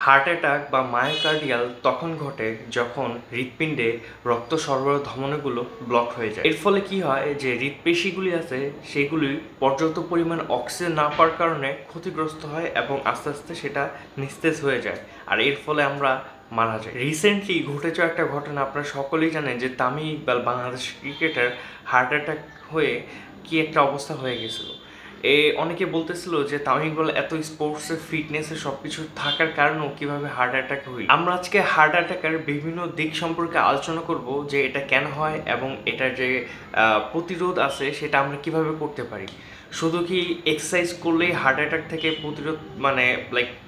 Heart attack বা myocardial তখন ঘটে যখন হৃৎপিণ্ডে রক্ত সরবরাহ ধমনীগুলো ব্লক হয়ে যায়। এর ফলে কি হয় যে হৃৎপেশিগুলি আছে সেগুলি পর্যাপ্ত পরিমাণ অক্সিজেন না পাওয়ার কারণে ক্ষতিগ্রস্ত হয় এবং আস্তে আস্তে সেটা নিস্তেজ হয়ে যায়, আর এর ফলে আমরা মারা যায়। রিসেন্টলি ঘটে যাওয়া একটা ঘটনা আপনারা সকলেই জানেন যে Tamim Iqbal Bangladesh cricketer heart attack হয়ে কি একটা অবস্থা হয়ে গেছিল। অনেকে বলতেছিল যে তামিম ইকবাল এত স্পোর্টসে ফিটনেসে সব কিছু থাকার কারণেও কিভাবে হার্ট অ্যাটাক হয়। আমরা আজকে হার্ট অ্যাটাকের বিভিন্ন দিক সম্পর্কে আলোচনা করব যে এটা কেন হয় এবং এটার যে প্রতিরোধ আছে সেটা আমরা কিভাবে করতে পারি। শুধু কি এক্সারসাইজ করলেই হার্ট অ্যাটাক থেকে প্রতিরোধ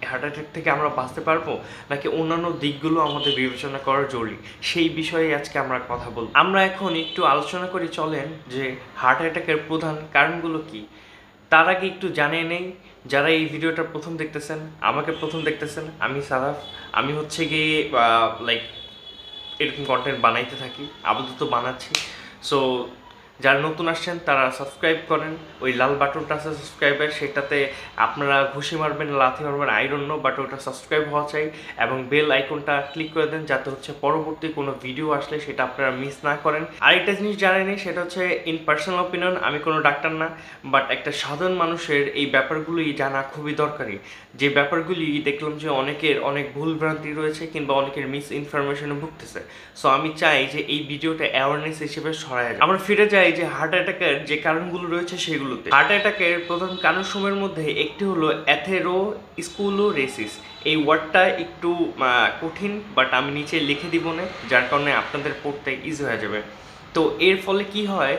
হার্ট অ্যাটাক থেকে আমরা বাঁচতে পারবো, নাকি অন্যান্য দিকগুলো আমাদের বিবেচনা করা জরুরি, সেই বিষয়ে আজকে আমরা কথা বলব। আমরা এখন একটু আলোচনা করি, চলেন যে হার্ট অ্যাটাকের প্রধান কারণগুলো কি। তার আগে একটু জানিয়ে নেই, যারা এই ভিডিওটা প্রথম দেখতেছেন, আমাকে প্রথম দেখতেছেন, আমি সারাফ। আমি হচ্ছে গিয়ে এরকম কন্টেন্ট বানাইতে থাকি, আপাতত বানাচ্ছি। সো যারা নতুন আসছেন তারা সাবস্ক্রাইব করেন, ওই লাল বাটনটা আছে সাবস্ক্রাইবের, সেটাতে আপনারা ঘুষি মারবেন, লাথি মারবেন, আই ডোন্ট নো, বাট ওটা সাবস্ক্রাইব হওয়া চাই এবং বেল আইকনটা ক্লিক করে দেন যাতে হচ্ছে পরবর্তী কোনো ভিডিও আসলে সেটা আপনারা মিস না করেন। আরেকটা জিনিস জানেনই, সেটা হচ্ছে ইন পার্সোনাল অপিনিয়ন, আমি কোনো ডাক্তার না, বাট একটা সাধারণ মানুষের এই ব্যাপারগুলি জানা খুবই দরকারি। যে ব্যাপারগুলি দেখলাম যে অনেকের অনেক ভুলভ্রান্তি রয়েছে কিংবা অনেকের মিস ইনফরমেশনে ভুগতেছে। সো আমি চাই যে এই ভিডিওটা অ্যাওয়ারনেস হিসেবে ছড়ায় যায়। আমরা ফিরে যাই যে হার্ট অ্যাটাকের যে কারণগুলো রয়েছে সেগুলোতে। হার্ট অ্যাটাকের প্রধান কারণসমূহের মধ্যে একটি হলো অ্যাথেরোস্ক্লেরোসিস। এই ওয়ার্ডটা একটু কঠিন, বাট আমি নিচে লিখে দিব না, যার কারণে আপনাদের পড়তে ইজি হয়ে যাবে। তো এর ফলে কি হয়,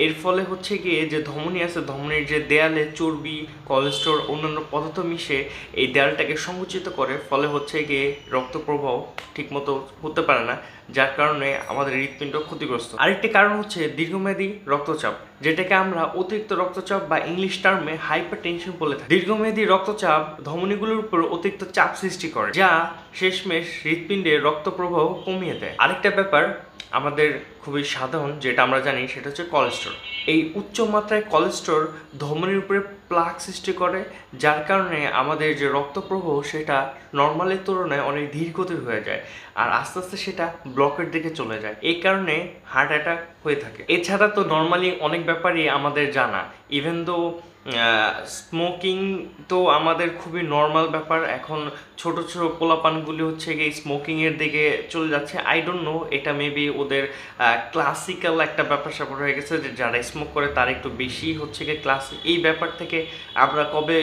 এর ফলে হচ্ছে গিয়ে যে ধমনী আছে, ধমনীর যে দেয়ালে চর্বি, কোলেস্টেরল, অন্যান্য পদার্থ মিশে এই দেয়ালটাকে সংকুচিত করে, ফলে হচ্ছে গিয়ে রক্ত প্রবাহ ঠিকমতো হতে পারে না, যার কারণে আমাদের হৃৎপিণ্ড ক্ষতিগ্রস্ত। আরেকটি কারণ হচ্ছে দীর্ঘমেয়াদী রক্তচাপ, যেটাকে আমরা অতিরিক্ত রক্তচাপ বা ইংলিশ টার্মে হাইপারটেনশন বলে থাকি। দীর্ঘমেয়াদী রক্তচাপ ধমনীগুলোর উপর অতিরিক্ত চাপ সৃষ্টি করে, যা শেষমেশ হৃৎপিণ্ডে রক্ত প্রবাহ কমিয়ে দেয়। আরেকটা ব্যাপার আমাদের খুবই সাধারণ যেটা আমরা জানি, সেটা হচ্ছে কোলেস্টেরল। এই উচ্চ মাত্রায় কোলেস্টেরল ধমনীর উপরে প্লাক সৃষ্টি করে, যার কারণে আমাদের যে রক্ত প্রবাহ সেটা নর্মালের তুলনায় অনেক ধীর গতির হয়ে যায়, আর আস্তে আস্তে সেটা ব্লকের দিকে চলে যায়। এই কারণে হার্ট অ্যাটাক হয়ে থাকে। এছাড়া তো নর্মালি অনেক ব্যাপারই আমাদের জানা, ইভেন দো স্মোকিং তো আমাদের খুবই নর্মাল ব্যাপার। এখন ছোট ছোট পোলাপানগুলি হচ্ছে গিয়ে স্মোকিংয়ের দিকে চলে যাচ্ছে। আই ডোন্ট নো, এটা মেবি ওদের ক্লাসিক্যাল একটা ব্যাপার স্যাপার হয়ে গেছে, যে যারা স্মোক করে তারা একটু বেশি হচ্ছে গিয়ে ক্লাসিক। এই ব্যাপার থেকে আমরা কবে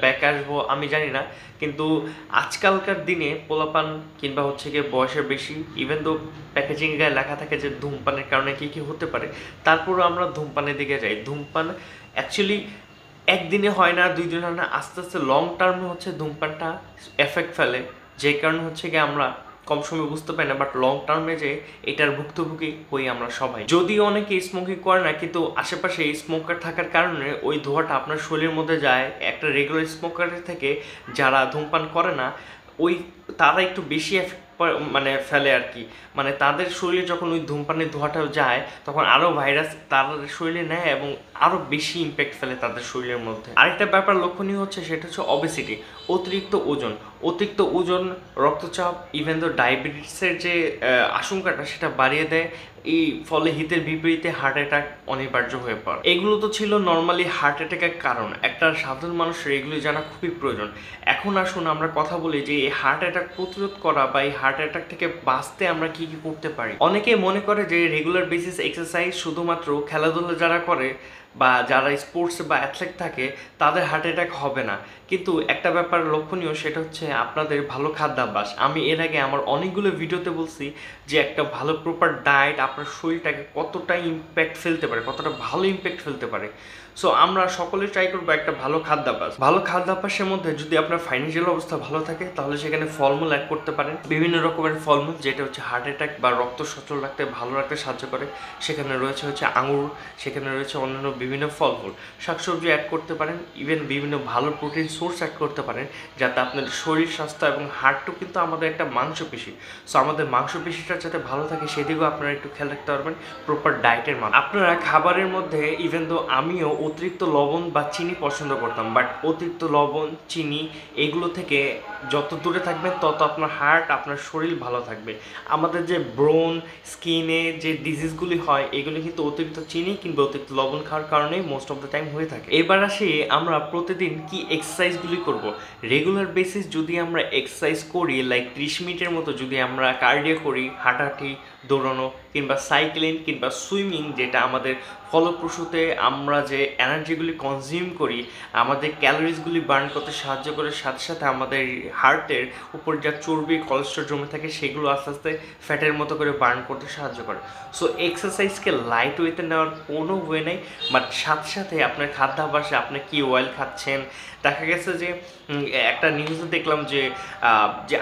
ব্যাক আসবো আমি জানি না, কিন্তু আজকালকার দিনে পোলাপান কিংবা হচ্ছে গিয়ে বয়সের বেশি, ইভেন দো প্যাকেজিং গায়ে লেখা থাকে যে ধূমপানের কারণে কী কী হতে পারে, তারপরও আমরা ধূমপানের দিকে যাই। ধূমপান অ্যাকচুয়ালি একদিনে হয় না, 2 দিন হয় না, আস্তে আস্তে লং টার্মে হচ্ছে ধূমপানটা এফেক্ট ফেলে, যে কারণে হচ্ছে গিয়ে আমরা কম সময় বুঝতে পারি না, বাট লং টার্মে যে এটার ভুক্তভোগী হই আমরা সবাই। যদিও অনেকে স্মোকিং করে না, কিন্তু আশেপাশে স্মোকার থাকার কারণে ওই ধোঁয়াটা আপনার শরীরের মধ্যে যায়। একটা রেগুলার স্মোকারের থেকে যারা ধূমপান করে না, ওই তারা একটু বেশি ফেলে আর কি। তাদের শরীরে যখন ওই ধূমপানের ধোঁয়াটা যায়, তখন আরও ভাইরাস তাদের শরীরে নেয় এবং আরও বেশি ইম্প্যাক্ট ফেলে তাদের শরীরের মধ্যে। আরেকটা ব্যাপার লক্ষণীয় হচ্ছে, সেটা হচ্ছে অবেসিটি, অতিরিক্ত ওজন। অতিরিক্ত ওজন রক্তচাপ, ইভেন তো ডায়াবেটিসের যে আশঙ্কাটা সেটা বাড়িয়ে দেয়। এই ফলে হিতের বিপরীতে হার্ট অ্যাটাক অনিবার্য হয়ে পড়ে। এগুলো তো ছিল নর্মালি হার্ট অ্যাটাকের কারণ, একটা সাধারণ মানুষের এগুলি জানা খুবই প্রয়োজন। এখন আসুন আমরা কথা বলি যে এই হার্ট অ্যাটাক প্রতিরোধ করা বা এই হার্ট অ্যাটাক থেকে বাঁচতে আমরা কি কি করতে পারি। অনেকেই মনে করে যে রেগুলার বেসিস এক্সারসাইজ শুধুমাত্র খেলাধুলা যারা করে বা যারা স্পোর্টস বা অ্যাথলেট থাকে তাদের হার্ট অ্যাটাক হবে না, কিন্তু একটা ব্যাপার লক্ষণীয়, সেটা হচ্ছে আপনাদের ভালো খাদ্যাভ্যাস। আমি এর আগে আমার অনেকগুলো ভিডিওতে বলছি যে একটা ভালো প্রপার ডায়েট আপনার শরীরটাকে কতটা ইম্প্যাক্ট ফেলতে পারে, কতটা ভালো ইম্প্যাক্ট ফেলতে পারে। সো আমরা সকলে ট্রাই করবো একটা ভালো খাদ্যাভ্যাস। ভালো খাদ্যাভ্যাসের মধ্যে যদি আপনার ফাইন্যান্সিয়াল অবস্থা ভালো থাকে, তাহলে সেখানে ফলমূল অ্যাড করতে পারেন, বিভিন্ন রকমের ফলমূল, যেটা হচ্ছে হার্ট অ্যাটাক বা রক্ত সচল রাখতে, ভালো রাখতে সাহায্য করে। সেখানে রয়েছে হচ্ছে আঙুর, সেখানে রয়েছে অন্যান্য বিভিন্ন ফলমূল, শাকসবজি অ্যাড করতে পারেন, ইভেন বিভিন্ন ভালো প্রোটিন সোর্স অ্যাড করতে পারেন, যাতে আপনার শরীর স্বাস্থ্য এবং হার্টও কিন্তু আমাদের একটা মাংসপেশি। সো আমাদের মাংসপেশিটা যাতে ভালো থাকে সেদিকেও আপনারা একটু খেয়াল রাখতে পারবেন প্রপার ডায়েটের মাধ্যমে। আপনারা খাবারের মধ্যে, ইভেন দো আমিও অতিরিক্ত লবণ বা চিনি পছন্দ করতাম, বাট অতিরিক্ত লবণ চিনি এগুলো থেকে যত দূরে থাকবেন তত আপনার হার্ট আপনার শরীর ভালো থাকবে। আমাদের যে ব্রোন স্কিনে যে ডিজিজগুলি হয় এগুলি কিন্তু অতিরিক্ত চিনি কিংবা অতিরিক্ত লবণ খাওয়ার কারণে মোস্ট অফ দ্য টাইম হয়ে থাকে। এবার আসি আমরা প্রতিদিন কি এক্সারসাইজগুলি করব। রেগুলার বেসিস যদি আমরা এক্সারসাইজ করি, লাইক 30 মিনিটের মতো যদি আমরা কার্ডিও করি, হাঁটাহাঁটি, দৌড়ানো কিংবা সাইক্লিং কিংবা সুইমিং, যেটা আমাদের ফলপ্রসূতে আমরা যে এনার্জিগুলি কনজিউম করি, আমাদের ক্যালোরিজগুলি বার্ন করতে সাহায্য করে, সাথে সাথে আমাদের হার্টের উপর যা চর্বি কোলেস্ট্রল জমে থাকে সেগুলো আস্তে আস্তে ফ্যাটের মতো করে বার্ন করতে সাহায্য করে। সো এক্সারসাইজকে লাইট ওয়েতে নেওয়ার কোনো ওয়ে নেই, বাট সাথে সাথে আপনার খাদ্যাভ্যাসে আপনি কি অয়েল খাচ্ছেন। দেখা গেছে যে একটা নিউজে দেখলাম যে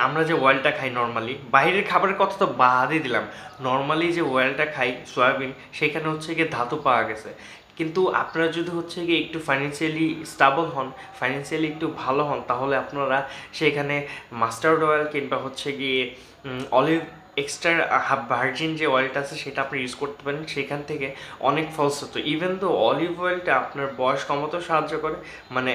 আমরা যে অয়েলটা খাই নর্মালি, বাইরের খাবারের কথা তো বাদই দিলাম, নর্মালি যে অয়েলটা খাই সয়াবিন, সেখানে হচ্ছে গিয়ে ধাতু পাওয়া গেছে। কিন্তু আপনারা যদি হচ্ছে গিয়ে একটু ফাইন্যান্সিয়ালি স্টেবল হন, ফাইন্যান্সিয়ালি একটু ভালো হন, তাহলে আপনারা সেখানে মাস্টার্ড অয়েল কিংবা হচ্ছে গিয়ে অলিভ এক্সট্রা ভার্জিন যে অয়েলটা আছে সেটা আপনি ইউজ করতে পারেন। সেখান থেকে অনেক ফলস হতো। ইভেন তো অলিভ অয়েলটা আপনার বয়স কমাতেও সাহায্য করে, মানে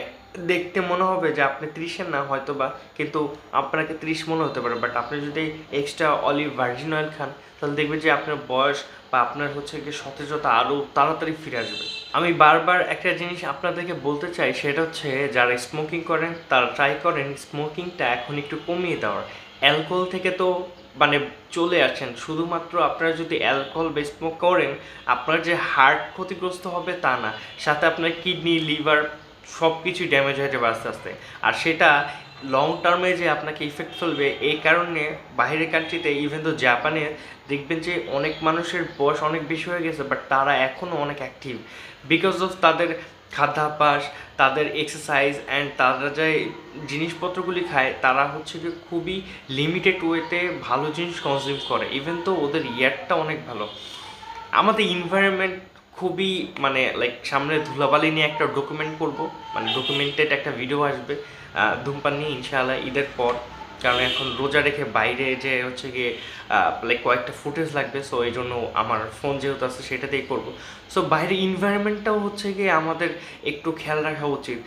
দেখতে মনে হবে যে আপনি 30-এর না হয়তো বা, কিন্তু আপনাকে 30 মনে হতে পারে, বাট আপনি যদি এক্সট্রা অলিভ ভার্জিন অয়েল খান তাহলে দেখবেন যে আপনার বয়স বা আপনার হচ্ছে গিয়ে সতেজতা আরও তাড়াতাড়ি ফিরে আসবে। আমি বারবার একটা জিনিস আপনাদেরকে বলতে চাই, সেটা হচ্ছে যারা স্মোকিং করেন তারা ট্রাই করেন স্মোকিংটা এখন একটু কমিয়ে দেওয়ার। অ্যালকোহল থেকে তো মানে চলে আসেন, শুধুমাত্র আপনারা যদি অ্যালকোহল বা স্মোক করেন আপনার যে হার্ট ক্ষতিগ্রস্ত হবে তা না, সাথে আপনার কিডনি, লিভার সব কিছুই ড্যামেজ হয়ে যাবে আস্তে আস্তে, আর সেটা লং টার্মে যে আপনাকে ইফেক্ট ফেলবে। এই কারণে বাইরের কান্ট্রিতে, ইভেন তো জাপানে দেখবেন যে অনেক মানুষের বয়স অনেক বেশি হয়ে গেছে, বাট তারা এখনও অনেক অ্যাক্টিভ, বিকজ অফ তাদের খাদ্যাভ্যাস, তাদের এক্সারসাইজ অ্যান্ড তারা যে জিনিসপত্রগুলি খায়, তারা হচ্ছে কি খুবই লিমিটেড ওয়েতে ভালো জিনিস কনজিউম করে। ইভেন তো ওদের ইয়ারটা অনেক ভালো। আমাদের এনভায়রনমেন্ট খুবই মানে লাইক সামনে ধুলাবালি নিয়ে একটা ডকুমেন্ট করব, মানে ডকুমেন্টেড একটা ভিডিও আসবে ধূমপান নিয়ে ইনশাআল্লাহ ঈদের পর, কারণ এখন রোজা রেখে বাইরে যে হচ্ছে গিয়ে লাইক কয়েকটা ফুটেজ লাগবে। সো এই জন্য আমার ফোন যেহেতু আছে সেটাতেই করব। সো বাইরের এনভায়রনমেন্টটাও হচ্ছে গিয়ে আমাদের একটু খেয়াল রাখা উচিত।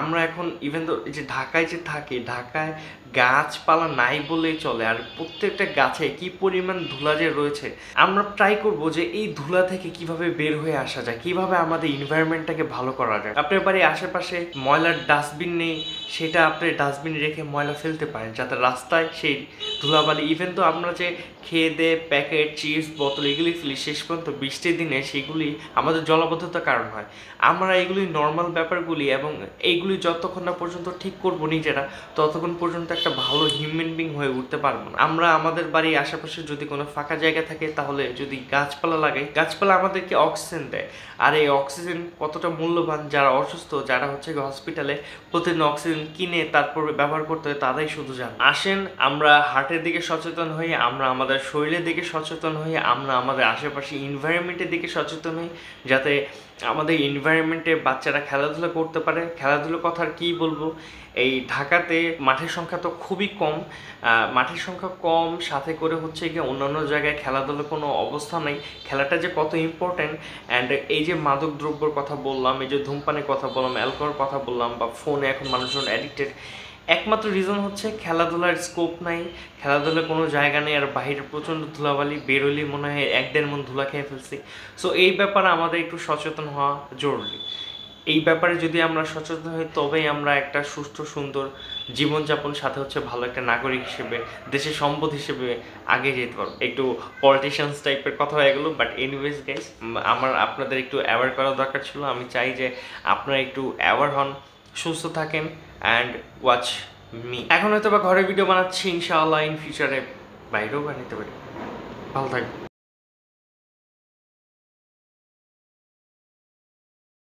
আমরা এখন ইভেন তো যে ঢাকায় যে থাকি, ঢাকায় গাছপালা নাই বলেই চলে, আর প্রত্যেকটা গাছে কি পরিমাণ ধুলা যে রয়েছে। আমরা ট্রাই করব যে এই ধুলা থেকে কিভাবে বের হয়ে আসা যায়, কিভাবে আমাদের এনভায়রনমেন্টটাকে ভালো করা যায়। আপনার বাড়ির আশেপাশে ময়লার ডাস্টবিন নেই, সেটা আপনি ডাস্টবিন রেখে ময়লা ফেলতে পারেন, যাতে রাস্তায় সেই ধুলাবালি, ইভেন তো আমরা যে খেয়ে দিয়ে প্যাকেট, চিপস, বোতল এগুলি ফেলি, শেষ পর্যন্ত বৃষ্টির দিনে সেগুলি আমাদের জলাবদ্ধতার কারণ হয়। আমরা এগুলি নর্মাল ব্যাপারগুলি এবং এইগুলি যতক্ষণ না পর্যন্ত ঠিক করবো নিজেরা, ততক্ষণ পর্যন্ত একটা ভালো হিউম্যান বিং হয়ে উঠতে পারবো না। আমরা আমাদের বাড়ির আশেপাশে যদি কোনো ফাঁকা জায়গা থাকে, তাহলে যদি গাছপালা লাগাই, গাছপালা আমাদেরকে অক্সিজেন দেয়। আর এই অক্সিজেন কতটা মূল্যবান, যারা অসুস্থ, যারা হচ্ছে হসপিটালে প্রতিদিন অক্সিজেন কিনে তারপর ব্যবহার করতে হয়, তারাই শুধু জানে। আসেন আমরা হার্টের দিকে সচেতন হই, আমরা আমাদের শরীরের দিকে সচেতন হই, আমরা আমাদের আশেপাশে এনভায়রনমেন্টের দিকে সচেতন হই, যাতে আমাদের এনভায়রনমেন্টে বাচ্চারা খেলাধুলা করতে পারে। খেলাধুলার কথা আর কী বলবো, এই ঢাকাতে মাঠের সংখ্যা তো খুবই কম, মাঠের সংখ্যা কম, সাথে করে হচ্ছে গিয়ে অন্যান্য জায়গায় খেলাধুলার কোনো অবস্থা নেই। খেলাটা যে কত ইম্পর্ট্যান্ট, অ্যান্ড এই যে মাদক দ্রব্যর কথা বললাম, এই যে ধূমপানের কথা বললাম, অ্যালকোহলের কথা বললাম, বা ফোনে এখন মানুষজন অ্যাডিক্টেড, একমাত্র রিজন হচ্ছে খেলাধুলার স্কোপ নাই, খেলাধুলার কোনো জায়গা নেই, আর বাইরে প্রচণ্ড ধুলাবালি, বেরোলেই মনে হয় 1-1.5 মণ ধুলা খেয়ে ফেলছি। সো এই ব্যাপারে আমাদের একটু সচেতন হওয়া জরুরি। এই ব্যাপারে যদি আমরা সচেতন হই, তবেই আমরা একটা সুস্থ সুন্দর জীবনযাপন, সাথে হচ্ছে ভালো একটা নাগরিক হিসেবে, দেশের সম্পদ হিসেবে আগে যেতে পারবো। একটু পলিটিশিয়ানস টাইপের কথা হয়ে গেলো, বাট এনিওয়েজ গাইস, আমার আপনাদের একটু অ্যাওয়ার করা দরকার ছিল। আমি চাই যে আপনারা একটু অ্যাওয়ার হন, সুস্থ থাকেন, অ্যান্ড ওয়াচ মি। এখন হয়তো বা ঘরে ভিডিও বানাচ্ছি, ইনশাআল্লাহ ইন ফিউচারে বাইরেও বানাতে পারি। ভালো থাকবেন।